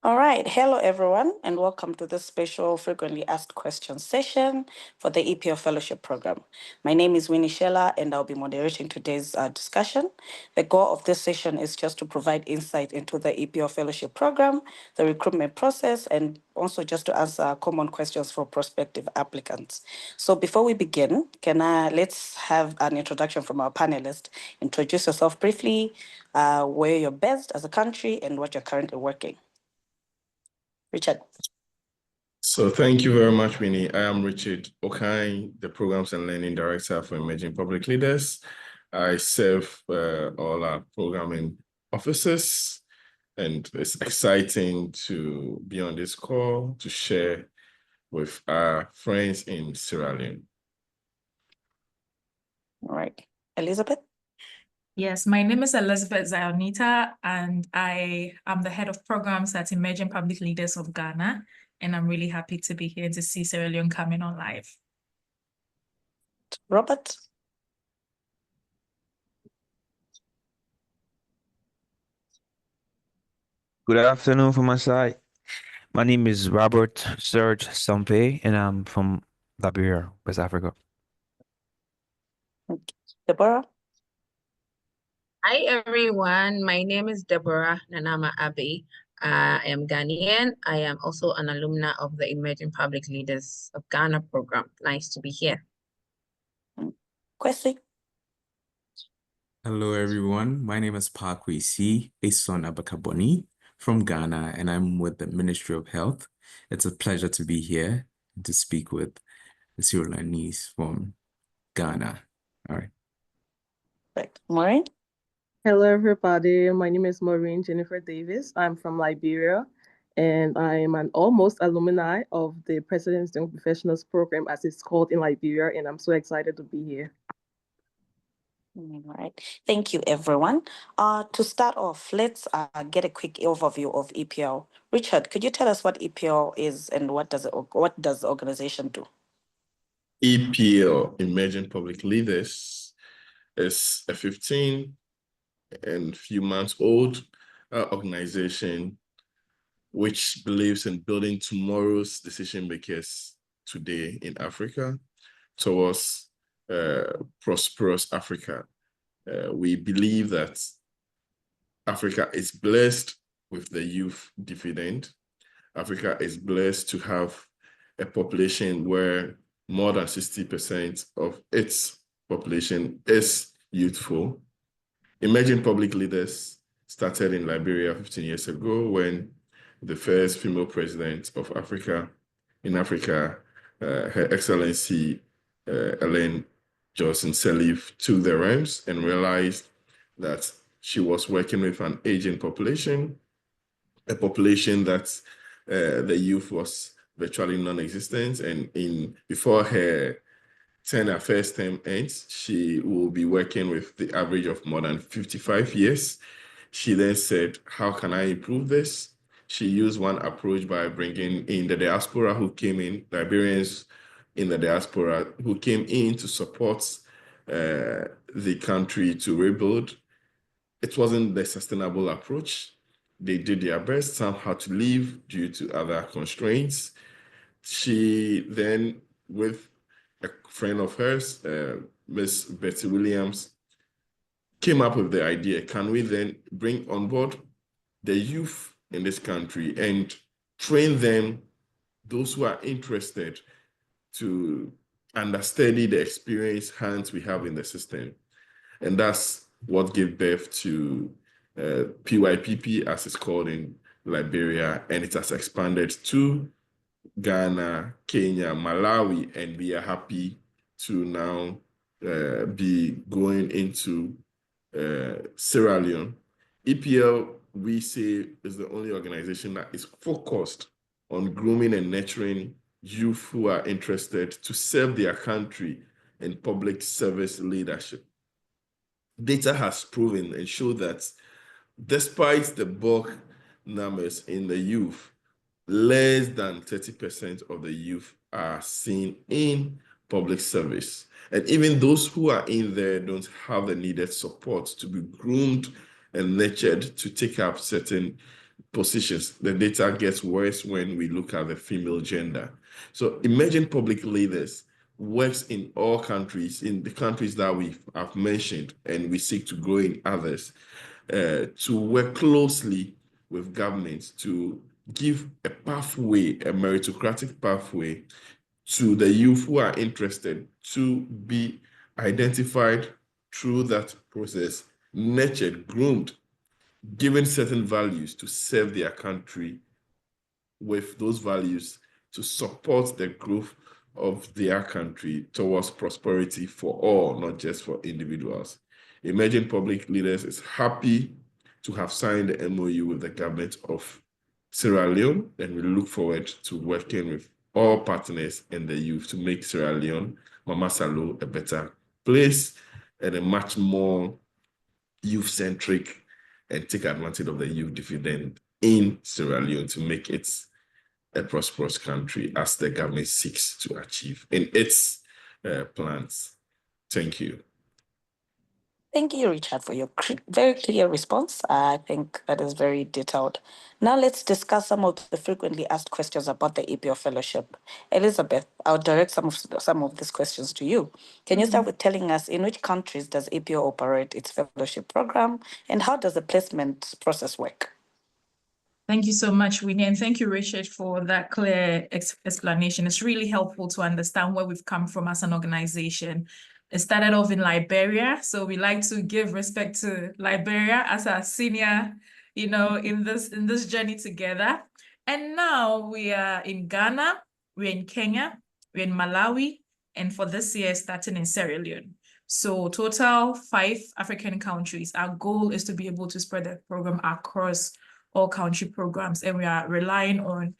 All right. Hello, everyone, and welcome to this special frequently asked questions session for the EPL Fellowship Program. My name is Winnie Sheller, and I'll be moderating today's discussion. The goal of this session is just to provide insight into the EPL Fellowship Program, the recruitment process, and also just to answer common questions for prospective applicants. So before we begin, let's have an introduction from our panelists. Introduce yourself briefly, where you're based as a country, and what you're currently working. Richard. So thank you very much, Winnie. I am Richard Okai, the Programs and Learning Director for Emerging Public Leaders. I serve all our programming officers, and it's exciting to be on this call to share with our friends in Sierra Leone. All right. Elizabeth? Yes, my name is Elizabeth Zionita, and I am the head of programs at Emerging Public Leaders of Ghana, and I'm really happy to be here to see Sierra Leone coming on live. Robert? Good afternoon from my side. My name is Robert Serge Sampe, and I'm from Liberia, West Africa. Deborah? Hi, everyone. My name is Deborah Nanama Abe. I am Ghanaian. I am also an alumna of the Emerging Public Leaders of Ghana program. Nice to be here. Kwesi? Hello, everyone. My name is Pakwesi Eson Abakaboni from Ghana, and I'm with the Ministry of Health. It's a pleasure to be here to speak with the Sierra Leoneese from Ghana. All right. Right. Maureen? Hello, everybody. My name is Maureen Jennifer Davis. I'm from Liberia, and I am an almost alumni of the President's Young Professionals Program, as it's called in Liberia, and I'm so excited to be here. All right. Thank you, everyone. To start off, let's get a quick overview of EPL. Richard, could you tell us what EPL is and what does the organization do? EPL, Emerging Public Leaders, is a 15 and few months old organization which believes in building tomorrow's decision makers today in Africa towards prosperous Africa. We believe that Africa is blessed with the youth dividend. Africa is blessed to have a population where more than 60% of its population is youthful. Emerging Public Leaders started in Liberia 15 years ago when the first female president of Africa, Her Excellency Ellen Johnson Sirleaf, took the reins and realized that she was working with an aging population, a population that the youth was virtually non-existent, and before her first term ends, she will be working with the average of more than 55 years. She then said, how can I improve this? She used one approach by bringing in the diaspora who came in, Liberians in the diaspora who came in to support the country to rebuild. It wasn't the sustainable approach. They did their best. Some had to leave due to other constraints. She then, with a friend of hers, Miss Betty Williams, came up with the idea, can we then bring on board the youth in this country and train them, those who are interested, to understudy the experienced hands we have in the system. And that's what gave birth to PYPP, as it's called in Liberia, and it has expanded to Ghana, Kenya, Malawi, and we are happy to now be going into Sierra Leone. EPL, we say, is the only organization that is focused on grooming and nurturing youth who are interested to serve their country in public service leadership. Data has proven and showed that despite the bulk numbers in the youth, less than 30% of the youth are seen in public service. And even those who are in there don't have the needed support to be groomed and nurtured to take up certain positions. The data gets worse when we look at the female gender. So emerging public leaders works in all countries, in the countries that I've mentioned, and we seek to grow in others, to work closely with governments to give a pathway, a meritocratic pathway to the youth who are interested to be identified through that process, nurtured, groomed, given certain values to serve their country with those values to support the growth of their country towards prosperity for all, not just for individuals. Emerging Public Leaders is happy to have signed the MOU with the government of Sierra Leone, and we look forward to working with all partners and the youth to make Sierra Leone, Mama Salo, a better place and a much more youth-centric, and take advantage of the youth dividend in Sierra Leone to make it a prosperous country as the government seeks to achieve in its plans. Thank you. Thank you, Richard, for your very clear response. I think that is very detailed. Now let's discuss some of the frequently asked questions about the EPL Fellowship. Elizabeth, I'll direct some of these questions to you. Can you start with telling us in which countries does EPL operate its fellowship program, and how does the placement process work? Thank you so much, Winnie, and thank you, Richard, for that clear explanation. It's really helpful to understand where we've come from as an organization. It started off in Liberia, so we like to give respect to Liberia as our senior, in this journey together. And now we are in Ghana, we're in Kenya, we're in Malawi, and for this year, starting in Sierra Leone. So total 5 African countries. Our goal is to be able to spread the program across all country programs, and we are relying on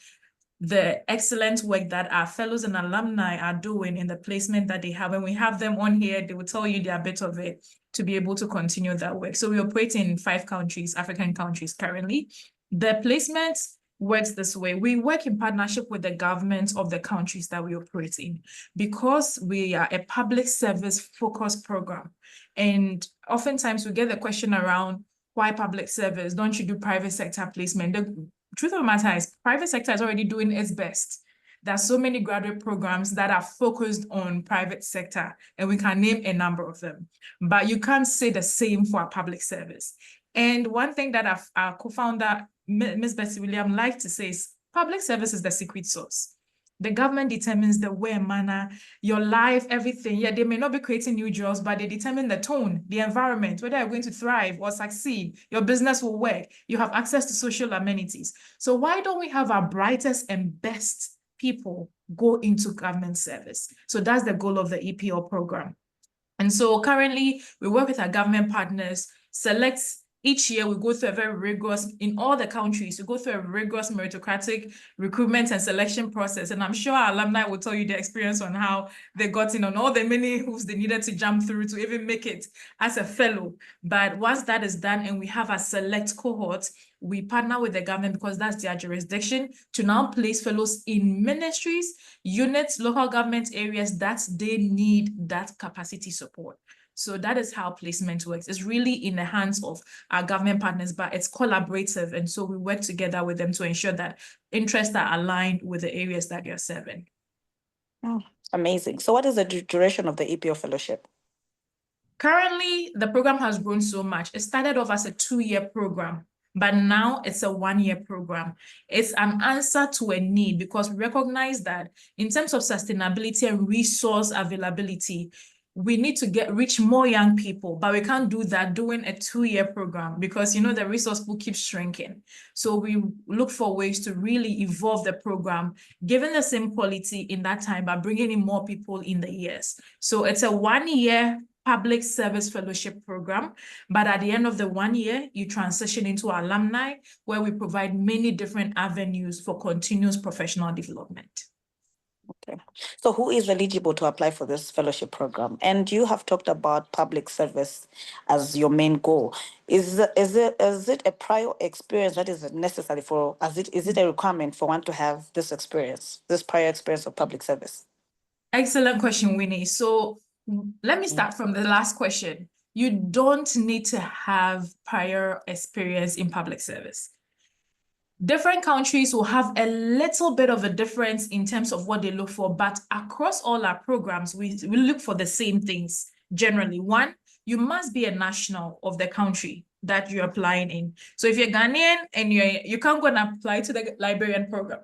the excellent work that our fellows and alumni are doing in the placement that they have. When we have them on here, they will tell you their bit of it to be able to continue that work. So we operate in 5 countries, African countries currently. The placement works this way. We work in partnership with the governments of the countries that we operate in, because we are a public service focused program. And oftentimes we get the question around, why public service? Don't you do private sector placement? The truth of the matter is, private sector is already doing its best. There are so many graduate programs that are focused on private sector, and we can name a number of them. But you can't say the same for a public service. And one thing that our co-founder, Ms. Bessie William, likes to say is, public service is the secret sauce. The government determines the way, manner, your life, everything. Yeah, they may not be creating new jobs, but they determine the tone, the environment, whether you're going to thrive or succeed. Your business will work. You have access to social amenities. So why don't we have our brightest and best people go into government service? So that's the goal of the EPL program. And so currently we work with our government partners, select. Each year, we go through a very rigorous, in all the countries, we go through a rigorous meritocratic recruitment and selection process. And I'm sure our alumni will tell you their experience on how they got in, on all the many hoops they needed to jump through to even make it as a fellow. But once that is done and we have a select cohort, we partner with the government, because that's their jurisdiction, to now place fellows in ministries, units, local government areas that they need that capacity support. So that is how placement works. It's really in the hands of our government partners, but it's collaborative. And so we work together with them to ensure that interests are aligned with the areas that you're serving. Oh, amazing. So what is the duration of the EPL Fellowship? Currently, the program has grown so much. It started off as a 2-year program, but now it's a 1-year program. It's an answer to a need, because we recognize that in terms of sustainability and resource availability, we need to reach more young people, but we can't do that doing a 2-year program, because the resource pool keeps shrinking. So we look for ways to really evolve the program, given the same quality in that time, but bringing in more people in the years. So it's a 1-year public service fellowship program, but at the end of the 1 year, you transition into alumni, where we provide many different avenues for continuous professional development. Okay. So who is eligible to apply for this fellowship program? And you have talked about public service as your main goal. Is it a prior experience that is necessary for, is it a requirement for one to have this experience, this prior experience of public service? Excellent question, Winnie. So let me start from the last question. You don't need to have prior experience in public service. Different countries will have a little bit of a difference in terms of what they look for, but across all our programs, we look for the same things generally. One, you must be a national of the country that you're applying in. So if you're Ghanaian and you can't go and apply to the Liberian program,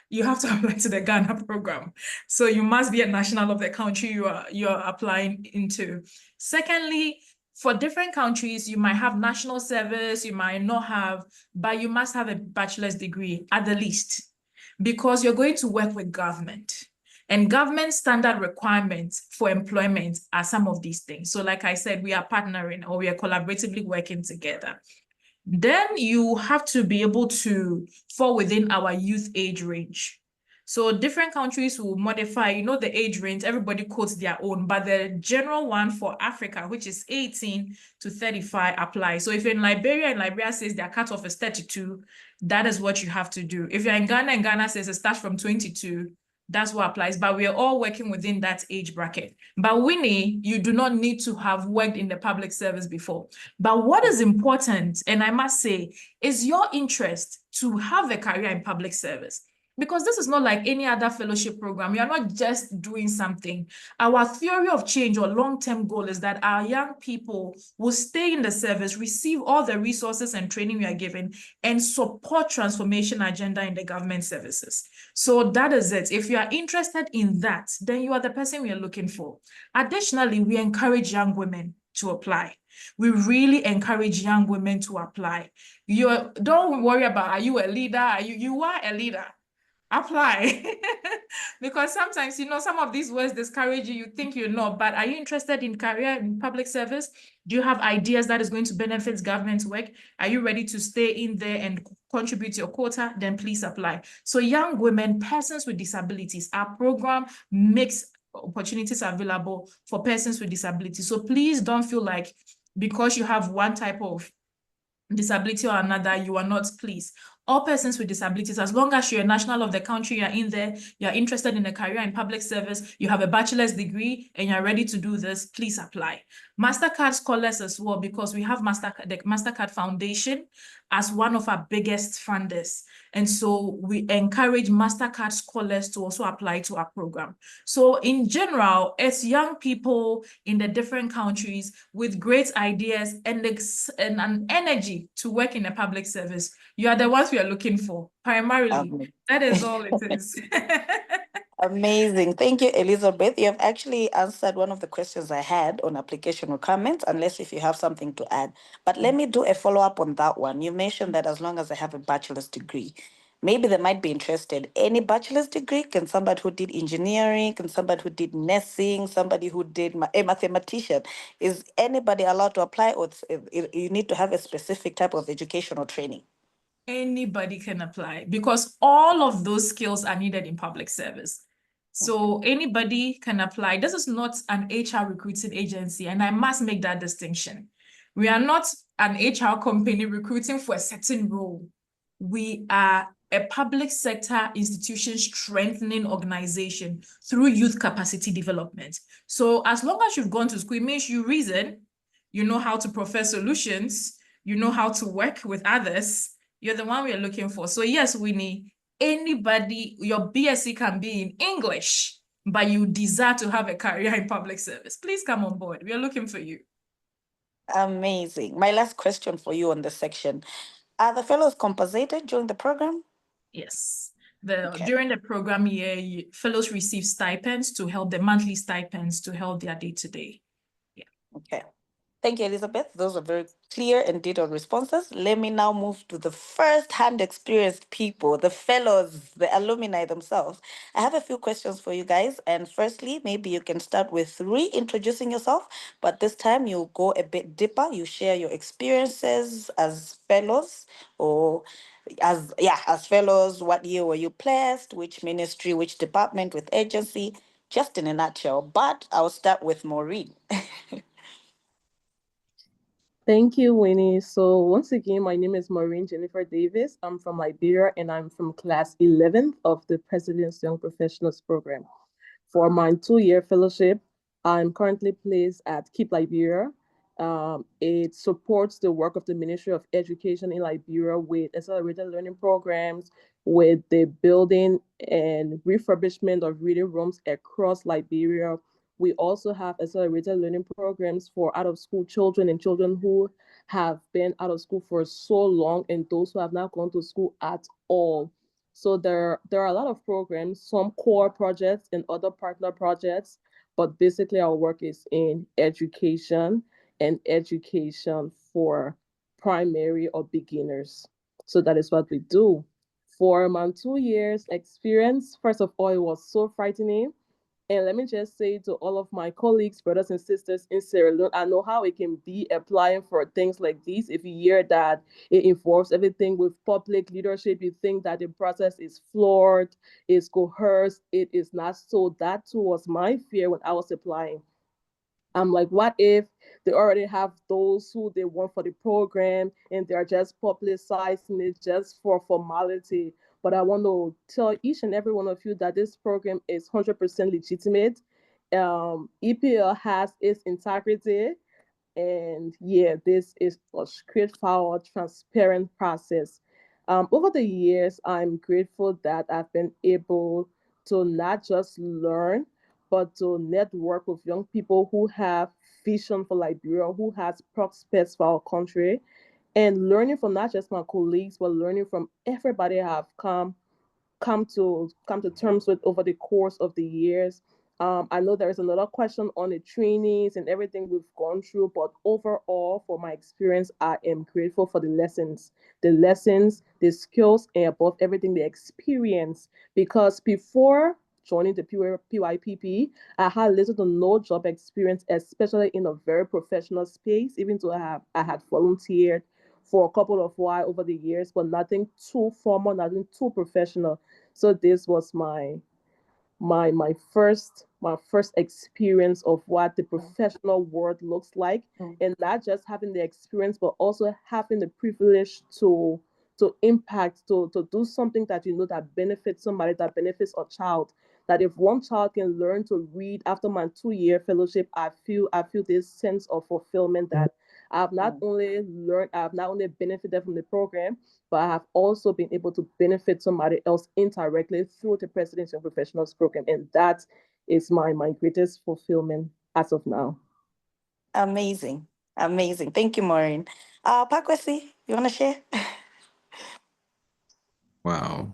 you have to apply to the Ghana program. So you must be a national of the country you're applying into. Secondly, for different countries, you might have national service, you might not have, but you must have a bachelor's degree at the least, because you're going to work with government. And government standard requirements for employment are some of these things. So like I said, we are partnering or we are collaboratively working together. Then you have to be able to fall within our youth age range. So different countries will modify, the age range, everybody quotes their own, but the general one for Africa, which is 18 to 35 applies. So if you're in Liberia and Liberia says their cutoff is 32, that is what you have to do. If you're in Ghana and Ghana says it starts from 22, that's what applies, but we are all working within that age bracket. But Winnie, you do not need to have worked in the public service before. But what is important, and I must say, is your interest to have a career in public service. Because this is not like any other fellowship program. You are not just doing something. Our theory of change or long-term goal is that our young people will stay in the service, receive all the resources and training we are given, and support transformation agenda in the government services. So that is it. If you are interested in that, then you are the person we are looking for. Additionally, we encourage young women to apply. We really encourage young women to apply. Don't worry about, are you a leader? You are a leader. Apply. Because sometimes, some of these words discourage you. You think you're not, but are you interested in career in public service? Do you have ideas that is going to benefit government work? Are you ready to stay in there and contribute your quota? Then please apply. So young women, persons with disabilities, our program makes opportunities available for persons with disabilities. So please don't feel like because you have one type of disability or another, you are not pleased. All persons with disabilities, as long as you're a national of the country, you're in there, you're interested in a career in public service, you have a bachelor's degree, and you're ready to do this, please apply. MasterCard scholars as well, because we have the MasterCard Foundation as one of our biggest funders. And so we encourage MasterCard scholars to also apply to our program. So in general, it's young people in the different countries with great ideas and an energy to work in a public service. You are the ones we are looking for, primarily. That is all it is. Amazing. Thank you, Elizabeth. You have actually answered one of the questions I had on application requirements, unless if you have something to add. But let me do a follow-up on that one. You mentioned that as long as I have a bachelor's degree, maybe they might be interested. Any bachelor's degree? Can somebody who did engineering, can somebody who did nursing, somebody who did a mathematician, is anybody allowed to apply, or you need to have a specific type of education or training? Anybody can apply because all of those skills are needed in public service. So anybody can apply. This is not an HR recruiting agency, and I must make that distinction. We are not an HR company recruiting for a certain role. We are a public sector institution strengthening organization through youth capacity development. So as long as you've gone to school, it means you reason, you know how to profess solutions, you know how to work with others. You're the one we are looking for. So yes, Winnie, anybody, your BSc can be in English, but you desire to have a career in public service, please come on board. We are looking for you. Amazing. My last question for you on this section. Are the fellows compensated during the program? Yes. During the program year, fellows receive stipends to help the monthly stipends to help their day-to-day. Yeah. Okay. Thank you, Elizabeth. Those are very clear and detailed responses. Let me now move to the first-hand experienced people, the fellows, the alumni themselves. I have a few questions for you guys. And firstly, maybe you can start with reintroducing yourself, but this time you go a bit deeper. You share your experiences as fellows, or as fellows. What year were you placed? Which ministry, which department, with agency? Just in a nutshell. But I'll start with Maureen. Thank you, Winnie. So once again, my name is Maureen Jennifer Davis. I'm from Liberia, and I'm from class 11th of the President's Young Professionals Program. For my 2-year fellowship, I'm currently placed at Keep Liberia, It supports the work of the Ministry of Education in Liberia with accelerated learning programs, with the building and refurbishment of reading rooms across Liberia. We also have accelerated learning programs for out of school children and children who have been out of school for so long and those who have not gone to school at all. So there are a lot of programs, some core projects and other partner projects, but basically our work is in education and education for primary or beginners. So that is what we do. For my 2 years experience, first of all, it was so frightening. And let me just say to all of my colleagues, brothers and sisters in Sierra Leone, I know how it can be applying for things like this. If you hear that it involves everything with public leadership, you think that the process is flawed, is coerced. It is not so. That too was my fear when I was applying. I'm like, what if they already have those who they want for the program and they're just publicizing it just for formality? But I want to tell each and every one of you that this program is 100% legitimate. EPL has its integrity, and yeah, this is a straightforward, transparent process. Over the years, I'm grateful that I've been able to not just learn, but to network with young people who have vision for Liberia, who has prospects for our country, and learning from not just my colleagues, but learning from everybody I have come to terms with over the course of the years. I know there is another question on the trainings and everything we've gone through, but overall, for my experience, I am grateful for the lessons, the skills, and above everything, the experience. Because before joining the PYPP, I had little to no job experience, especially in a very professional space. Even though I had volunteered for a couple of while over the years, but nothing too formal, nothing too professional. So this was my first experience of what the professional world looks like, and not just having the experience, but also having the privilege to impact, to do something that you know that benefits somebody, that benefits a child. That if one child can learn to read after my 2 year fellowship, I feel this sense of fulfillment that I have not only benefited from the program, but I have also been able to benefit somebody else indirectly through the President's Young Professionals program. And that is my greatest fulfillment as of now. Amazing. Amazing. Thank you, Maureen. Pakwesi, you want to share? Wow.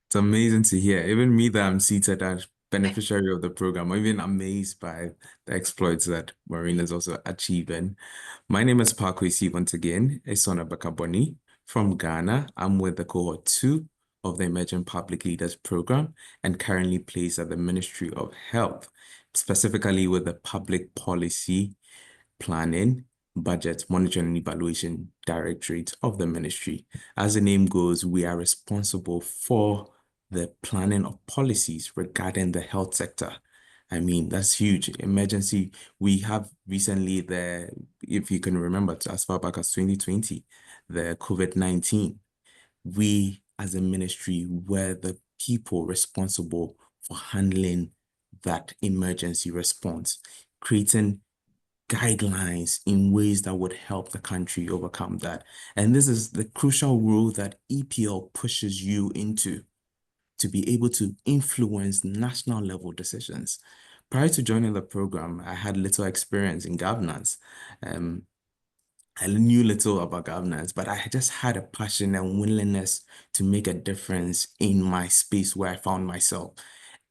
It's amazing to hear. Even me that I'm seated as beneficiary of the program, I'm even amazed by the exploits that Maureen is also achieving. My name is Parkwesi once again, Esona Bakaboni from Ghana. I'm with the cohort 2 of the Emerging Public Leaders Program and currently placed at the Ministry of Health, specifically with the Public Policy Planning, Budget, Monitoring and Evaluation Directorate of the ministry. As the name goes, we are responsible for the planning of policies regarding the health sector. I mean, that's huge. Emergency. We have recently if you can remember, as far back as 2020, the COVID-19. We, as a ministry, were the people responsible for handling that emergency response, creating guidelines in ways that would help the country overcome that. And this is the crucial role that EPL pushes you into, to be able to influence national level decisions. Prior to joining the program, I had little experience in governance. I knew little about governance, but I just had a passion and willingness to make a difference in my space where I found myself.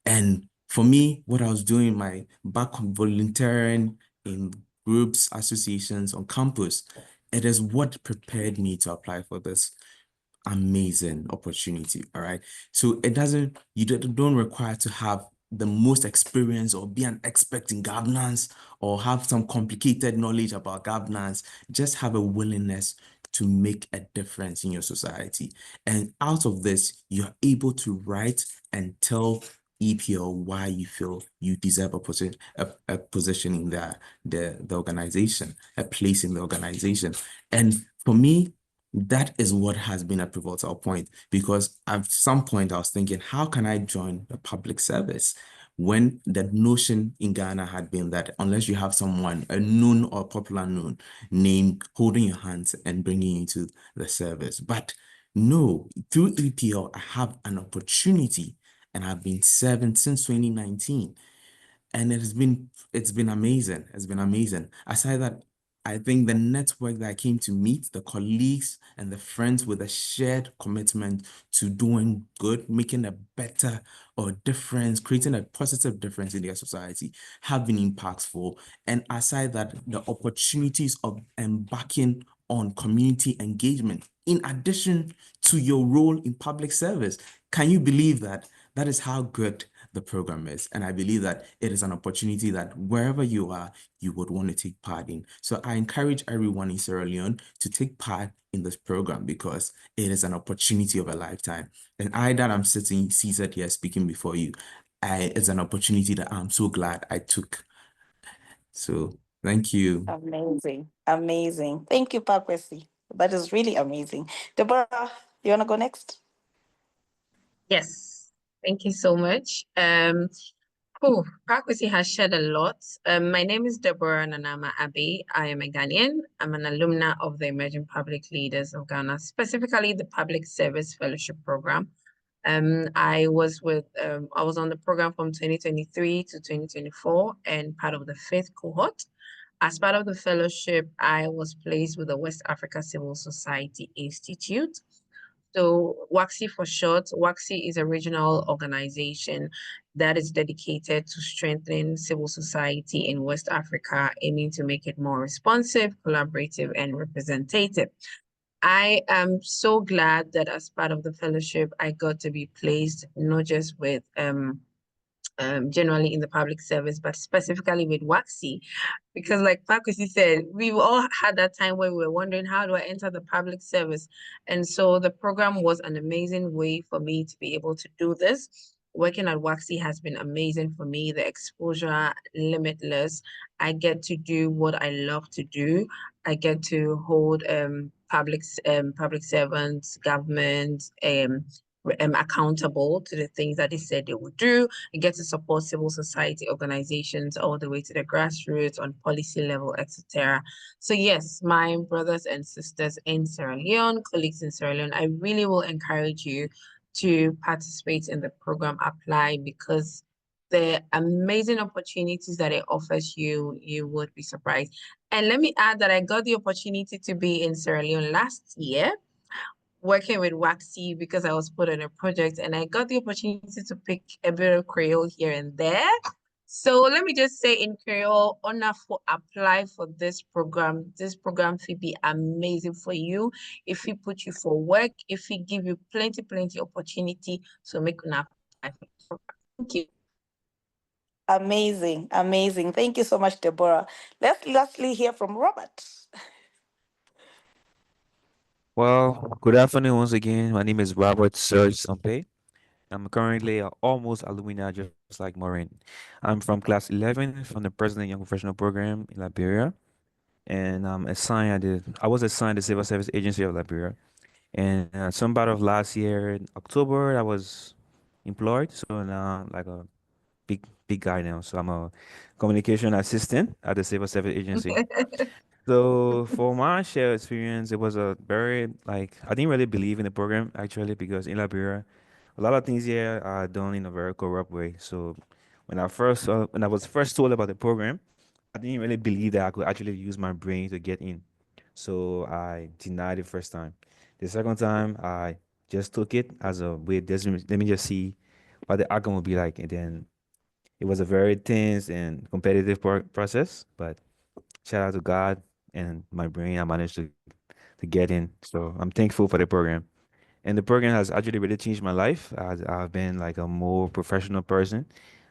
And for me, what I was doing, my back volunteering in groups, associations on campus, it is what prepared me to apply for this amazing opportunity. All right. So you don't require to have the most experience or be an expert in governance or have some complicated knowledge about governance. Just have a willingness to make a difference in your society. And out of this, you're able to write and tell EPL why you feel you deserve a position in the organization, a place in the organization. And for me, that is what has been a pivotal point, because at some point I was thinking, how can I join the public service when the notion in Ghana had been that unless you have someone, a known or popular known name, holding your hands and bringing you to the service. But no, through EPL, I have an opportunity and I've been serving since 2019. And it's been amazing. It's been amazing. Aside that, I think the network that I came to meet, the colleagues and the friends with a shared commitment to doing good, making a better or difference, creating a positive difference in their society have been impactful. And aside that, the opportunities of embarking on community engagement, in addition to your role in public service. Can you believe that? That is how good the program is. And I believe that it is an opportunity that wherever you are, you would want to take part in. So I encourage everyone in Sierra Leone to take part in this program because it is an opportunity of a lifetime. And I that I'm seated here speaking before you, it's an opportunity that I'm so glad I took. So thank you. Amazing. Amazing. Thank you, Pakwesi. That is really amazing. Deborah, you want to go next? Yes, thank you so much. Pakwesi has shared a lot. My name is Deborah Nanama Abbey. I am a Ghanaian. I'm an alumna of the Emerging Public Leaders of Ghana, specifically the Public Service Fellowship Program. I was on the program from 2023 to 2024 and part of the fifth cohort. As part of the fellowship, I was placed with the West Africa Civil Society Institute. So WACSI for short, WACSI is a regional organization that is dedicated to strengthening civil society in West Africa, aiming to make it more responsive, collaborative, and representative. I am so glad that as part of the fellowship, I got to be placed not just with generally in the public service, but specifically with WACSI. Because like Pakwesi said, we've all had that time where we were wondering, how do I enter the public service? And so the program was an amazing way for me to be able to do this. Working at WACSI has been amazing for me. The exposure, limitless. I get to do what I love to do. I get to hold public servants, government, accountable to the things that they said they would do. I get to support civil society organizations all the way to the grassroots on policy level, etc. So yes, my brothers and sisters in Sierra Leone, colleagues in Sierra Leone, I really will encourage you to participate in the program, apply, because the amazing opportunities that it offers you, you would be surprised. And let me add that I got the opportunity to be in Sierra Leone last year working with WACSI because I was put on a project and I got the opportunity to pick a bit of Creole here and there. So let me just say in Creole, honor for apply for this program. This program will be amazing for you. If we put you for work, if we give you plenty opportunity, so make an apply for this program. Thank you. Amazing. Amazing. Thank you so much, Deborah. Let's lastly hear from Robert. Well, good afternoon once again. My name is Robert Serge Sampe. I'm currently almost alumni, just like Maureen. I'm from class 11 from the President Young Professional Program in Liberia, and I was assigned the Civil Service Agency of Liberia. And some part of last year, in October, I was employed. So now, I'm like a big guy now. So I'm a communication assistant at the Civil Service Agency. So for my share experience, it was a very like I didn't really believe in the program actually because in Liberia, a lot of things here are done in a very corrupt way. So when I was first told about the program, I didn't really believe that I could actually use my brain to get in. So I denied it first time. The second time, I just took it as a way. Let me just see what the outcome will be like. And then it was a very tense and competitive process, but shout out to God and my brain. I managed to get in. So I'm thankful for the program. And the program has actually really changed my life. I've been like a more professional person.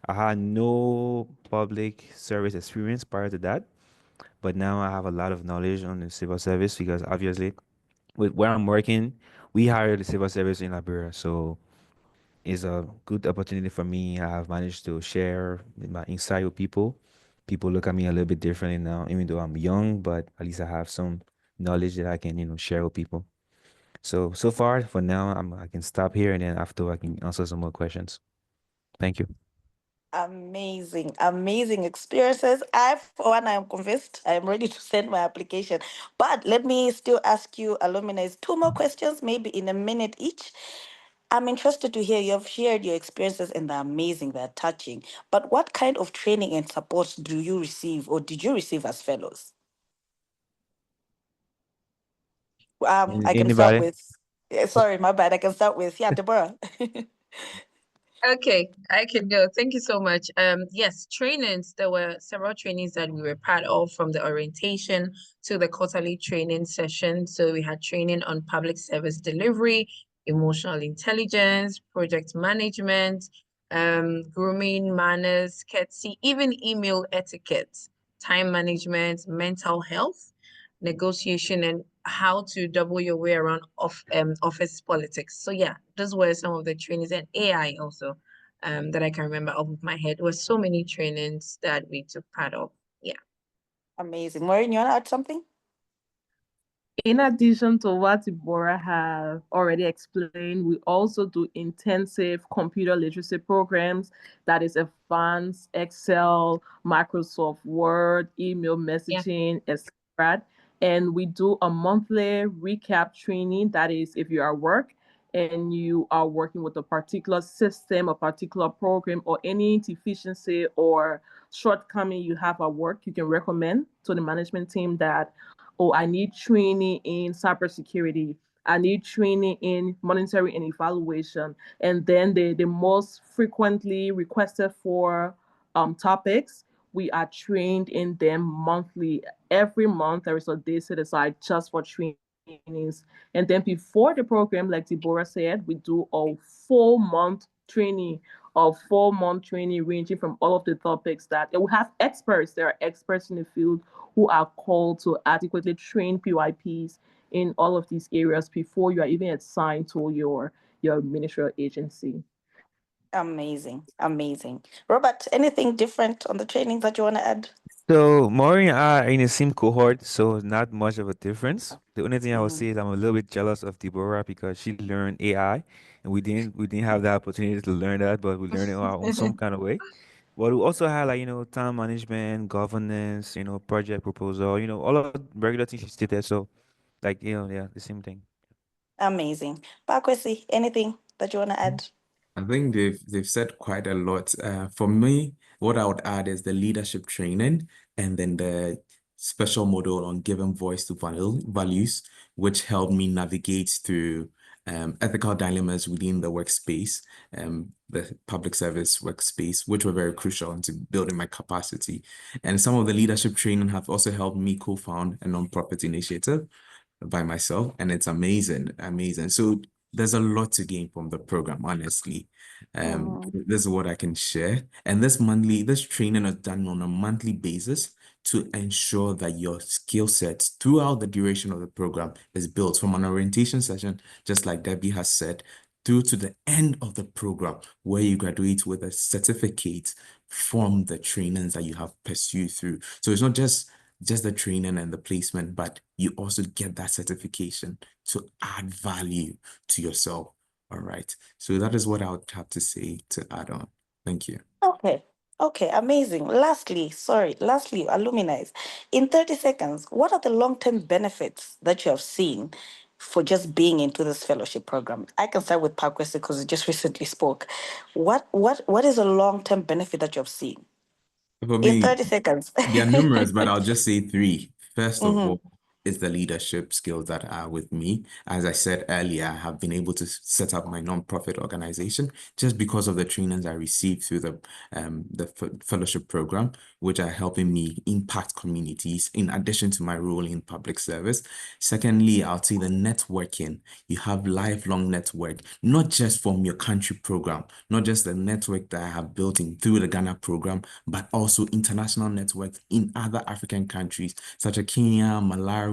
I had no public service experience prior to that, but now I have a lot of knowledge on the civil service because obviously with where I'm working, we hire the civil service in Liberia. So it's a good opportunity for me. I have managed to share my insight with people. People look at me a little bit differently now, even though I'm young, but at least I have some knowledge that I can, share with people. So far for now, I can stop here and then after I can answer some more questions. Thank you. Amazing, amazing experiences. I, for one, I am convinced. I am ready to send my application. But let me still ask you, alumni, two more questions, maybe in a minute each. I'm interested to hear you have shared your experiences and they're amazing, they're touching. But what kind of training and support do you receive or did you receive as fellows? I can start Anybody? with, sorry, my bad. I can start with, yeah, Deborah. Okay, I can go. Thank you so much. Yes, trainings. There were several trainings that we were part of, from the orientation to the quarterly training session. So we had training on public service delivery, emotional intelligence, project management, grooming, manners, courtesy, even email etiquette, time management, mental health, negotiation, and how to double your way around office politics. So yeah, those were some of the trainings, and AI also that I can remember off of my head. There were so many trainings that we took part of. Yeah. Amazing. Maureen, you want to add something? In addition to what Deborah have already explained, we also do intensive computer literacy programs, that is advanced Excel, Microsoft Word, email Yeah. messaging, etc. And we do a monthly recap training, that is if you are at work and you are working with a particular system, a particular program, or any deficiency or shortcoming you have at work, you can recommend to the management team that, oh, I need training in cybersecurity. I need training in monitoring and evaluation. And then the most frequently requested for topics, we are trained in them monthly. Every month, there is a day set aside just for trainings. And then before the program, like Deborah said, we do a 4 month training, of 4 month training ranging from all of the topics that we have experts. There are experts in the field who are called to adequately train PYPs in all of these areas before you are even assigned to your ministerial agency. Amazing, amazing. Robert, anything different on the training that you want to add? So Maury and I are in the same cohort, so not much of a difference. The only thing I would Mm, say is I'm a little bit jealous of Deborah because she learned AI, and we didn't have the opportunity to learn that, but we learned it on our own some kind of way. But we also had, like, time management, governance, project proposal, all of the regular things she stated. So, like, yeah, the same thing. amazing. Pakwesi, anything that you want to add? I think they've said quite a lot. For me, what I would add is the leadership training, and then the special model on giving voice to values, which helped me navigate through ethical dilemmas within the workspace, the public service workspace, which were very crucial into building my capacity. And some of the leadership training have also helped me co-found a nonprofit initiative by myself, and it's amazing, amazing. So there's a lot to gain from the program, honestly. Mm, This is what I can share. And this training is done on a monthly basis to ensure that your skill sets throughout the duration of the program is built from an orientation session, just like Debbie has said, through to the end of the program, where you graduate with a certificate from the trainings that you have pursued through. So it's not just the training and the placement, but you also get that certification to add value to yourself. All right. So that is what I would have to say to add on. Thank you. okay. Okay, amazing. Lastly, alumni, in 30 seconds, what are the long-term benefits that you have seen for just being into this fellowship program? I can start with Pakwesi because we just recently spoke. What is a long-term benefit that you have seen For in me, 30 seconds? there are numerous, but I'll just say three. First of Mhm. all, is the leadership skills that are with me. As I said earlier, I have been able to set up my nonprofit organization just because of the trainings I received through the fellowship program, which are helping me impact communities in addition to my role in public service. Secondly, I'll say the networking. You have lifelong network, not just from your country program, not just the network that I have built in through the Ghana program, but also international networks in other African countries such as Kenya, Malawi,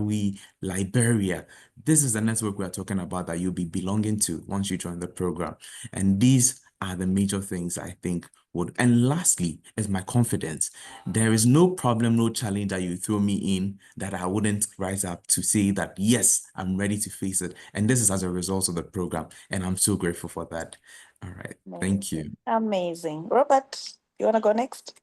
Liberia. This is the network we're talking about that you'll be belonging to once you join the program. And these are the major things I think would. And lastly, is my confidence. There is no problem, no challenge that you throw me in that I wouldn't rise up to say that, yes, I'm ready to face it. And this is as a result of the program. And I'm so grateful for that. All right. Thank Amazing. you. Amazing. Robert? You want to go next?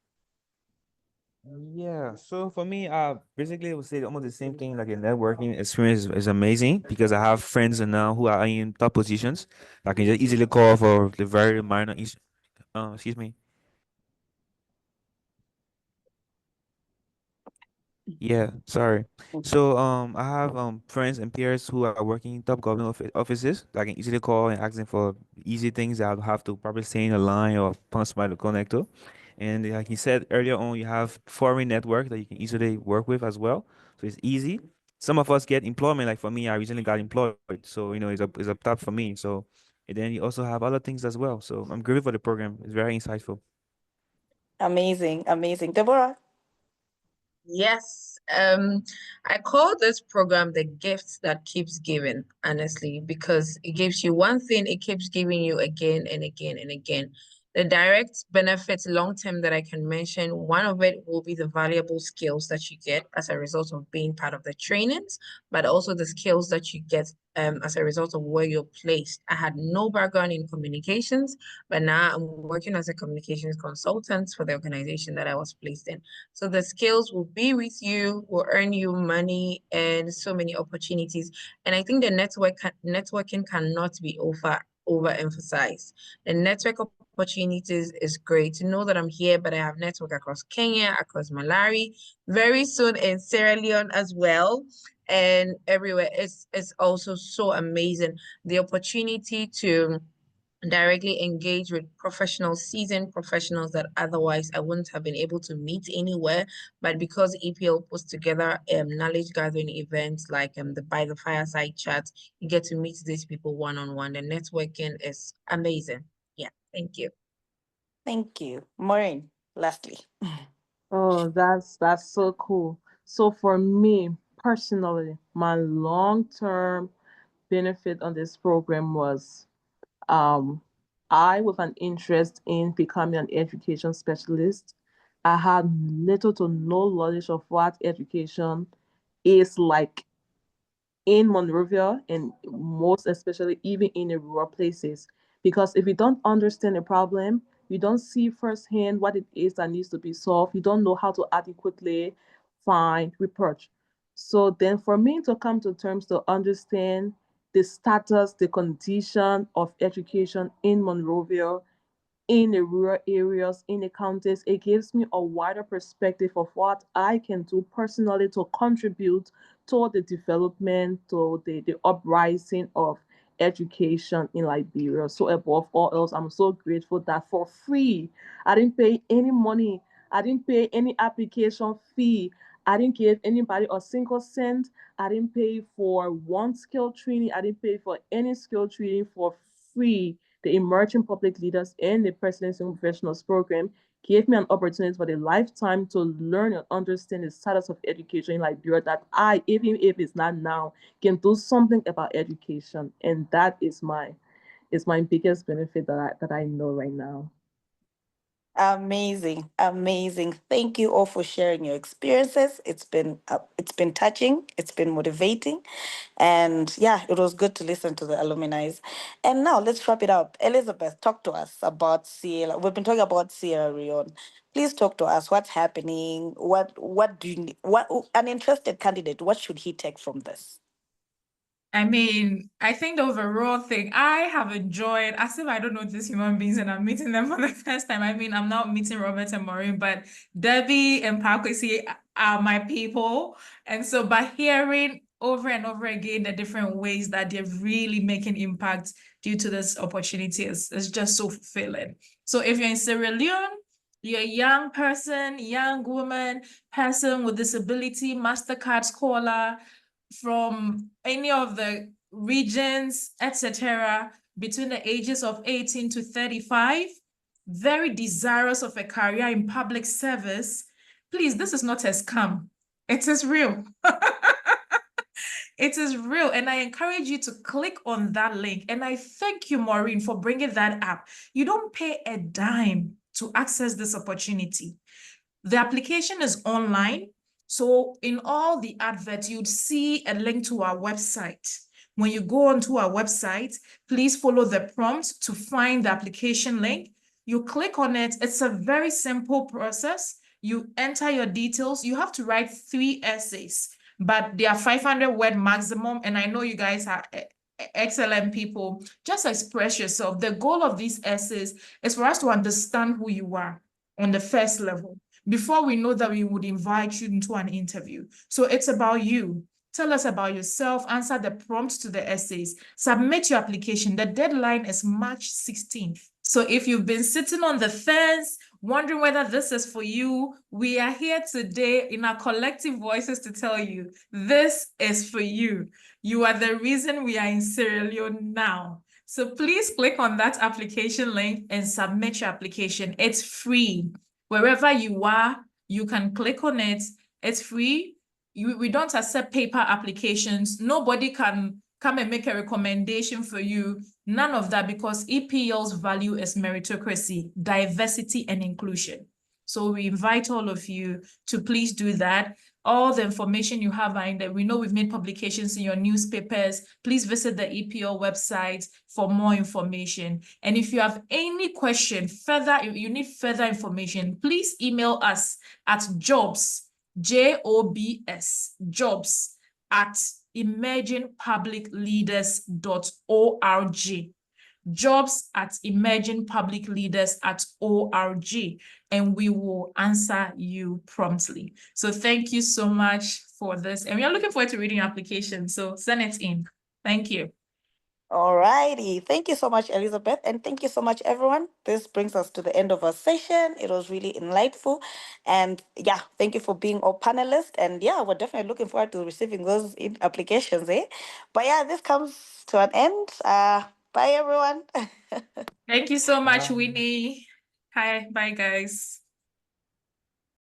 Yeah, so for me, basically, I would say almost the same thing. Like a networking experience is amazing because I have friends now who are in top positions. I can just easily call for the very minor issue. Excuse me. Yeah, sorry. So I have friends and peers who are working in top government offices that I can easily call and ask them for easy things that I'll have to probably say in a line or punch somebody to connect to. And like you said earlier on, you have foreign network that you can easily work with as well. So it's easy. Some of us get employment. Like for me, I recently got employed, so it's a top for me. So and then you also have other things as well. So I'm grateful for the program. It's very insightful. Amazing, amazing. Deborah? Yes. I call this program the gift that keeps giving, honestly, because it gives you one thing, it keeps giving you again and again and again. The direct benefits long term that I can mention, one of it will be the valuable skills that you get as a result of being part of the trainings, but also the skills that you get as a result of where you're placed. I had no background in communications, but now I'm working as a communications consultant for the organization that I was placed in. So the skills will be with you, will earn you money and so many opportunities. And I think the networking cannot be overemphasized. The network opportunities is great to know that I'm here, but I have network across Kenya, across Malawi, very soon in Sierra Leone as well, and everywhere. It's also so amazing. The opportunity to directly engage with professionals, seasoned professionals that otherwise I wouldn't have been able to meet anywhere. But because EPL puts together knowledge gathering events like the By the Fireside chat, you get to meet these people one-on-one. The networking is amazing. Yeah, thank you. Thank you. Maureen, lastly. Oh, that's so cool. So for me personally, my long-term benefit on this program was um I with an interest in becoming an education specialist. I had little to no knowledge of what education is like in Monrovia and most especially even in the rural places. Because if you don't understand a problem, you don't see firsthand what it is that needs to be solved, you don't know how to adequately find reproach. So then for me to come to terms to understand the status, the condition of education in Monrovia in the rural areas, in the counties, it gives me a wider perspective of what I can do personally to contribute to the development, to the uprising of education in Liberia. So above all else, I'm so grateful that for free, I didn't pay any money. I didn't pay any application fee. I didn't give anybody a single cent. I didn't pay for one skill training. I didn't pay for any skill training for free. The Emerging Public Leaders and the Presidency Young Professionals Program gave me an opportunity for a lifetime to learn and understand the status of education in Liberia that I, even if it's not now, can do something about education. And that is my biggest benefit that I know right now. Amazing, amazing. Thank you all for sharing your experiences. It's been touching, it's been motivating, and yeah, it was good to listen to the alumni. And now let's wrap it up. Elizabeth, talk to us about Sierra. We've been talking about Sierra Leone. Please talk to us. What's happening? What do you need? What an interested candidate? What should he take from this? I mean, I think the overall thing, I have enjoyed, as if I don't know these human beings and I'm meeting them for the first time. I mean, I'm now meeting Robert and Maureen, but Debbie and Pakwesi are my people. And so by hearing over and over again the different ways that they're really making impact due to this opportunity is just so fulfilling. So if you're in Sierra Leone, you're a young person, young woman, person with disability, MasterCard scholar, from any of the regions, etc., between the ages of 18 to 35, very desirous of a career in public service, please, this is not a scam. It is real. It is real. And I encourage you to click on that link. And I thank you, Maureen, for bringing that up. You don't pay a dime to access this opportunity. The application is online. So in all the adverts, you'd see a link to our website. When you go onto our website, please follow the prompt to find the application link. You click on it. It's a very simple process. You enter your details. You have to write 3 essays, but they are 500-word maximum. And I know you guys are excellent people. Just express yourself. The goal of these essays is for us to understand who you are on the first level before we know that we would invite you into an interview. So it's about you. Tell us about yourself, answer the prompts to the essays, submit your application. The deadline is March 16th. So if you've been sitting on the fence, wondering whether this is for you, we are here today in our collective voices to tell you, this is for you. You are the reason we are in Sierra Leone now. So please click on that application link and submit your application. It's free. Wherever you are, you can click on it. It's free. We don't accept paper applications. Nobody can come and make a recommendation for you. None of that, because EPL's value is meritocracy, diversity, and inclusion. So we invite all of you to please do that. All the information you have are in there. We know we've made publications in your newspapers. Please visit the EPL website for more information. And if you have any question further, if you need further information, please email us at jobs, J-O-B-S, jobs at emergingpublicleaders.org. Jobs at emergingpublicleaders.org, and we will answer you promptly. So thank you so much for this. And we are looking forward to reading your application. So send it in. Thank you. All righty. Thank you so much, Elizabeth. And thank you so much, everyone. This brings us to the end of our session. It was really enlightful. And yeah, thank you for being our panelists. And yeah, we're definitely looking forward to receiving those applications, eh? But yeah, this comes to an end. Bye, everyone. Thank you so much, Bye. Winnie. Hi, bye, guys.